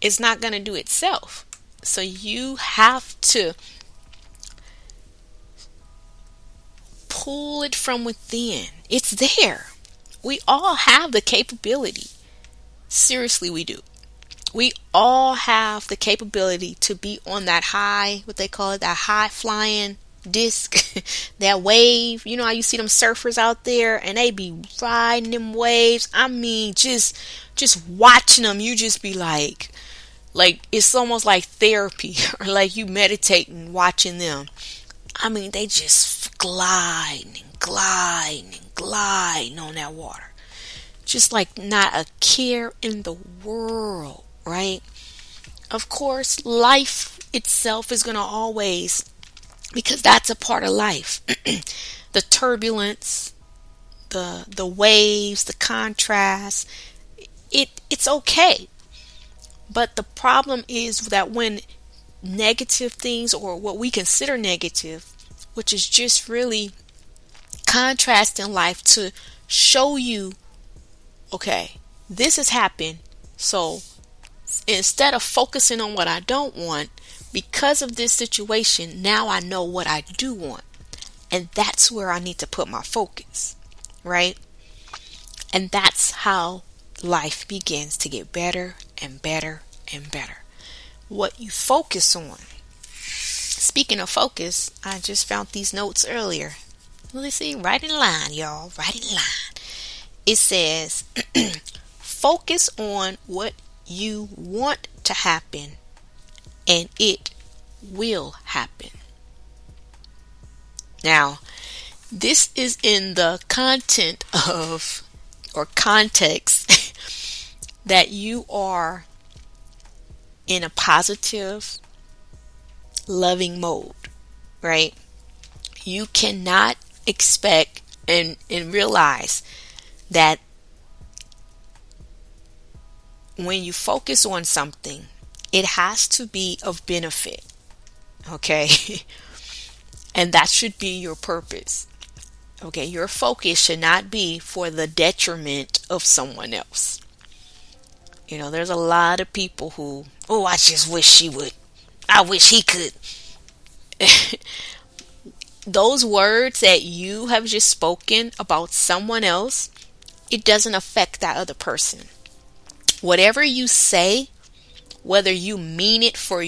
it's not going to do itself. So you have to pull it from within. It's there. We all have the capability. Seriously, we do. We all have the capability to be on that high, what they call it, that high flying disc, that wave. You know how you see them surfers out there and they be riding them waves. I mean, just watching them, you just be like it's almost like therapy or like you meditating watching them. I mean, they just gliding and gliding and gliding on that water. Just like not a care in the world, right? Of course, life itself is going to always, because that's a part of life. The turbulence, the waves, the contrast, it's okay. But the problem is that when negative things, or what we consider negative, which is just really contrast in life to show you, okay, this has happened. So instead of focusing on what I don't want, because of this situation, now I know what I do want. And that's where I need to put my focus, right? And that's how life begins to get better and better and better. What you focus on. Speaking of focus, I just found these notes earlier. Let's see, right in line, y'all, right in line. It says, focus on what you want to happen, and it will happen. Now, this is in the content of, or context, that you are in a positive, loving mode, right? You cannot expect and realize that when you focus on something, it has to be of benefit, okay? And that should be your purpose, okay? Your focus should not be for the detriment of someone else. You know, there's a lot of people who, oh, I just wish she would. I wish he could. Those words that you have just spoken about someone else, it doesn't affect that other person. Whatever you say, whether you mean it for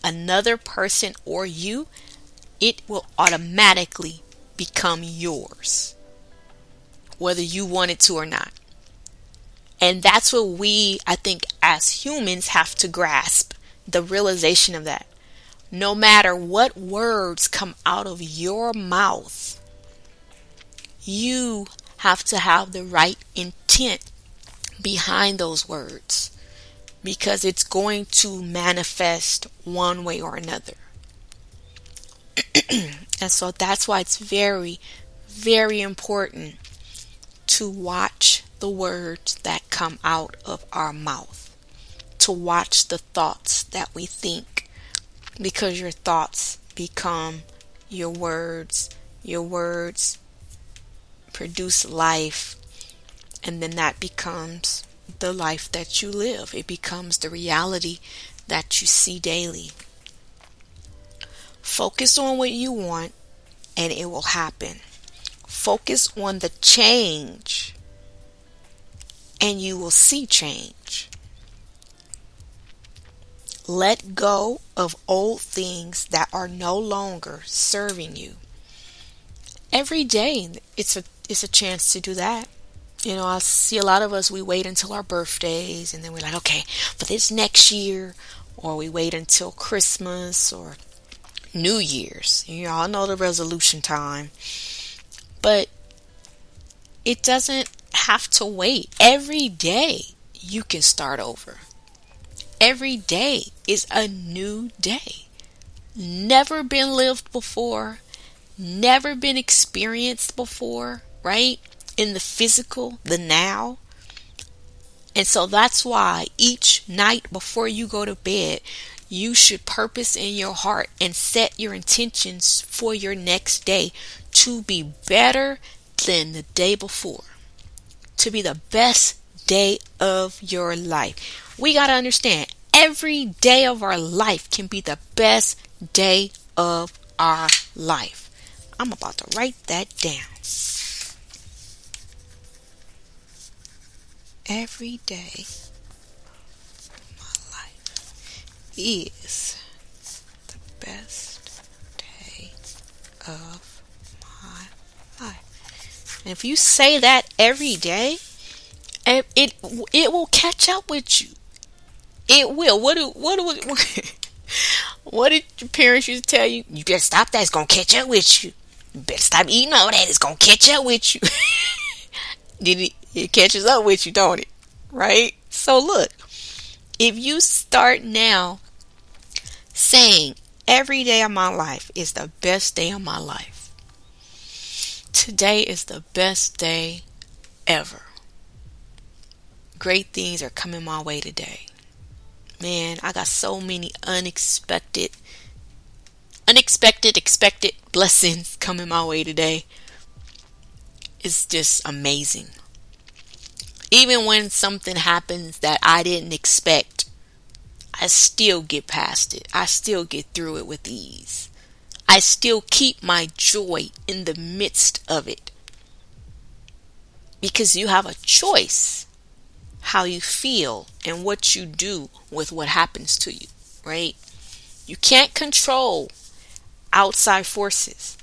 another person or you, it will automatically become yours, whether you want it to or not. And that's what we, I think, as humans have to grasp, the realization of that. No matter what words come out of your mouth, you have to have the right intent behind those words, because it's going to manifest one way or another. And so that's why it's very, very important to watch the words that come out of our mouth, to watch the thoughts that we think, because your thoughts become your words. Your words produce life, and then that becomes the life that you live. It becomes the reality that you see daily. Focus on what you want, and it will happen. Focus on the change, and you will see change. Let go of old things that are no longer serving you. Every day, it's a chance to do that. You know, I see a lot of us, we wait until our birthdays, and then we're like, okay, for this next year, or we wait until Christmas or New Year's. You all know the resolution time. But it doesn't have to wait. Every day you can start over. Every day is a new day. Never been lived before. Never been experienced before, right? In the physical, the now. And so that's why each night before you go to bed, you should purpose in your heart and set your intentions for your next day to be better than the day before. To be the best day of your life. We got to understand every day of our life can be the best day of our life. I'm about to write that down. Every day of my life is the best day of my life. And if you say that every day, it will catch up with you. It will. What did your parents used to tell you? You better stop that. It's gonna catch up with you. You better stop eating all that. It's gonna catch up with you. It catches up with you, don't it? Right? So look, if you start now saying every day of my life is the best day of my life. Today is the best day ever. Great things are coming my way today. Man, I got so many expected blessings coming my way today. It's just amazing. Even when something happens that I didn't expect, I still get past it. I still get through it with ease. I still keep my joy in the midst of it. Because you have a choice how you feel and what you do with what happens to you, right? You can't control outside forces,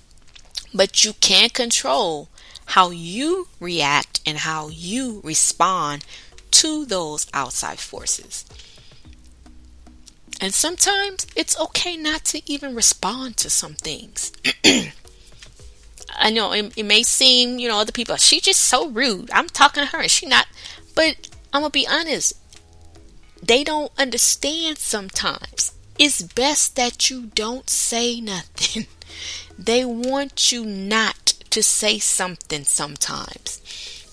but you can control how you react and how you respond to those outside forces. And sometimes it's okay not to even respond to some things. I know it may seem, other people, she's just so rude. I'm talking to her and she not. But I'm going to be honest. They don't understand sometimes. It's best that you don't say nothing. They want you not to say something sometimes.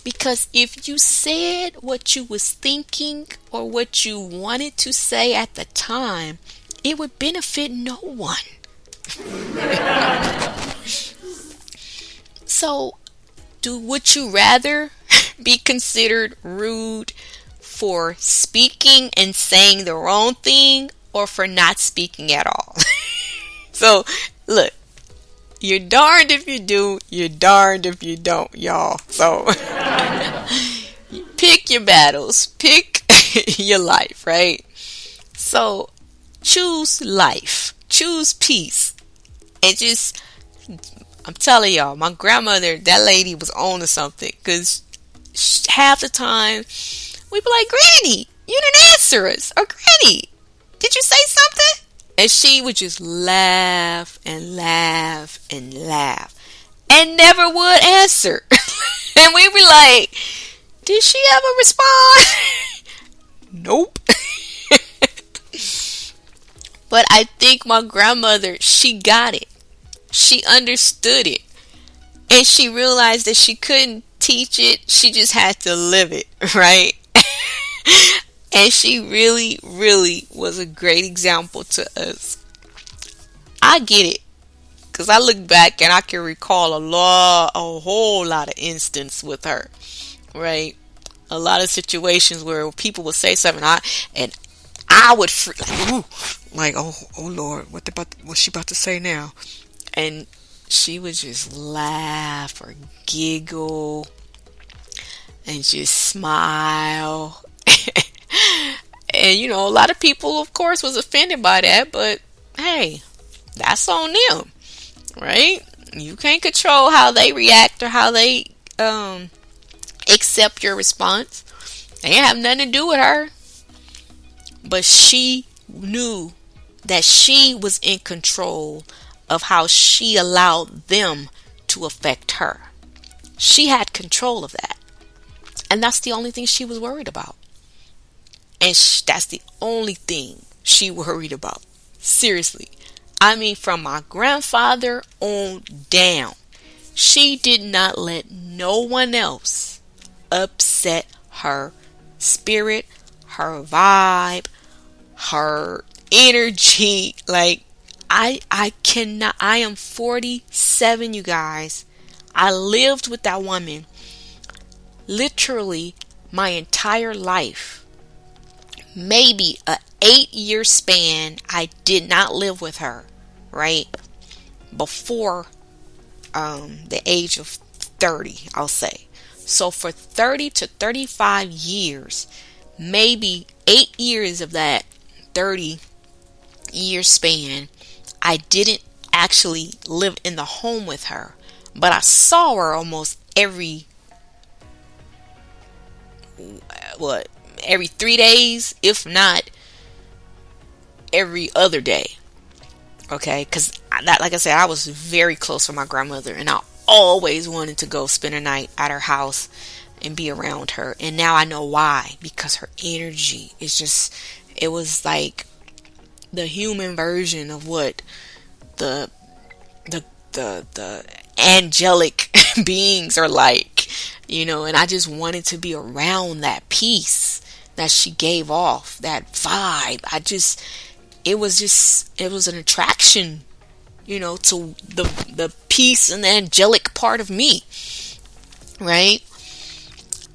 Because if you said what you was thinking or what you wanted to say at the time, it would benefit no one. So, would you rather be considered rude for speaking and saying the wrong thing or for not speaking at all? So, look. You're darned if you do, you're darned if you don't, y'all. So, pick your battles. Pick your life, right? So, choose life. Choose peace. And just, I'm telling y'all, my grandmother, that lady was on to something. Because half the time, we'd be like, Granny, you didn't answer us. Or Granny, did you say something? And she would just laugh and laugh and laugh and never would answer. And we'd be like, did she ever respond? Nope. But I think my grandmother, she got it. She understood it. And she realized that she couldn't teach it. She just had to live it, right? And she really, really was a great example to us. I get it. Because I look back and I can recall a whole lot of instances with her. Right? A lot of situations where people would say something and I would oh Lord, what's she about to say now? And she would just laugh or giggle and just smile. And a lot of people, of course, was offended by that, but hey, that's on them, right? You can't control how they react or how they accept your response. They didn't have nothing to do with her. But she knew that she was in control of how she allowed them to affect her. She had control of that. And that's the only thing she was worried about. And that's the only thing she worried about. Seriously. I mean, from my grandfather on down, she did not let no one else upset her spirit, her vibe, her energy. Like, I cannot. I am 47, you guys. I lived with that woman literally my entire life. maybe a 8-year span, I did not live with her, right? Before the age of 30, I'll say. So for 30 to 35 years, maybe 8 years of that 30-year span, I didn't actually live in the home with her, but I saw her almost every 3 days, if not every other day. Okay, because that, like I said, I was very close with my grandmother, and I always wanted to go spend a night at her house and be around her. And now I know why, because her energy is just, it was like the human version of what the the angelic beings are like, and I just wanted to be around that peace that she gave off, that vibe. It was an attraction, to the peace and the angelic part of me, right?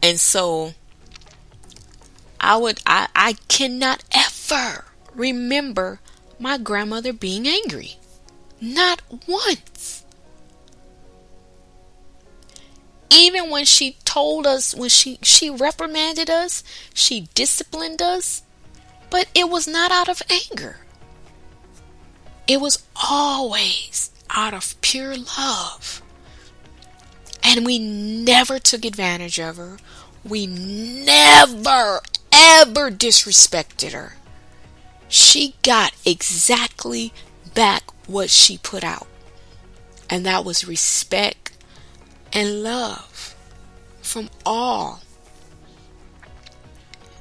And so I cannot ever remember my grandmother being angry. Not once. Even when she told us, when she reprimanded us, she disciplined us, but it was not out of anger. It was always out of pure love. And we never took advantage of her. We never, ever disrespected her. She got exactly back what she put out. And that was respect and love from all.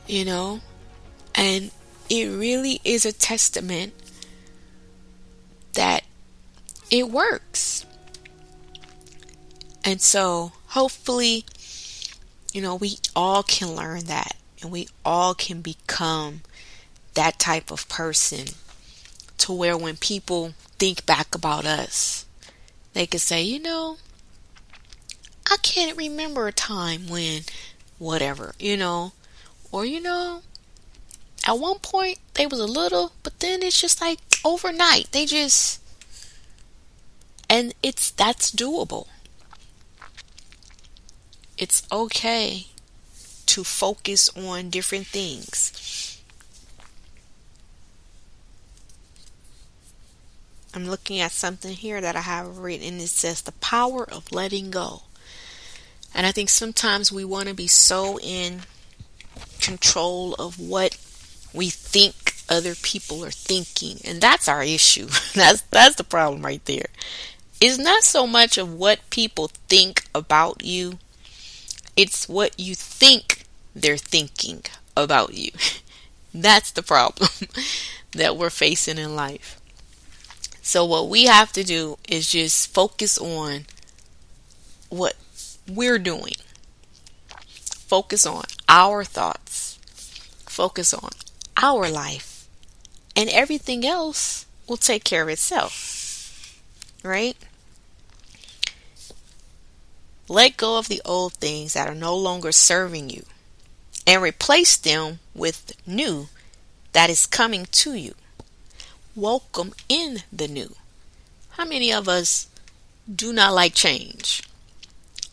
And it really is a testament that it works. And so hopefully, we all can learn that, and we all can become that type of person, to where when people think back about us, they could say, I can't remember a time when whatever, or at one point they was a little, but then it's just like overnight and that's doable. It's okay to focus on different things. I'm looking at something here that I have written, and it says the power of letting go. And I think sometimes we want to be so in control of what we think other people are thinking, and that's our issue. That's the problem right there. It's not so much of what people think about you, it's what you think they're thinking about you. That's the problem that we're facing in life. So what we have to do is just focus on what we're doing. Focus on our thoughts. Focus on our life. And everything else will take care of itself. Right? Let go of the old things that are no longer serving you, and replace them with new that is coming to you. Welcome in the new. How many of us do not like change?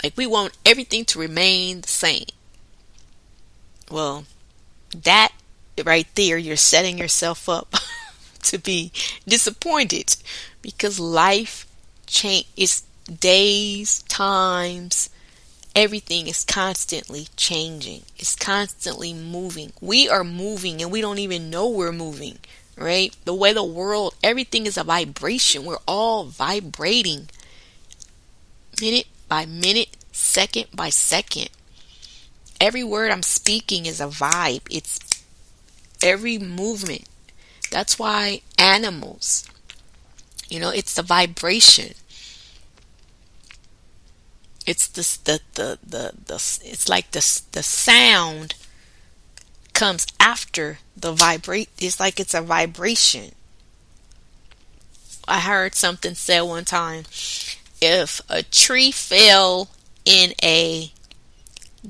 Like, we want everything to remain the same. Well, that right there, you're setting yourself up to be disappointed, because life is days, times, everything is constantly changing. It's constantly moving. We are moving and we don't even know we're moving, right? The way the world, everything is a vibration. We're all vibrating minute by minute, second by second. Every word I'm speaking is a vibe. It's every movement. That's why animals, it's the vibration. It's it's like the sound comes after the vibrate. It's like it's a vibration. I heard something said one time: if a tree fell in a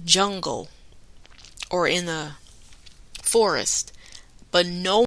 jungle or in a forest, but no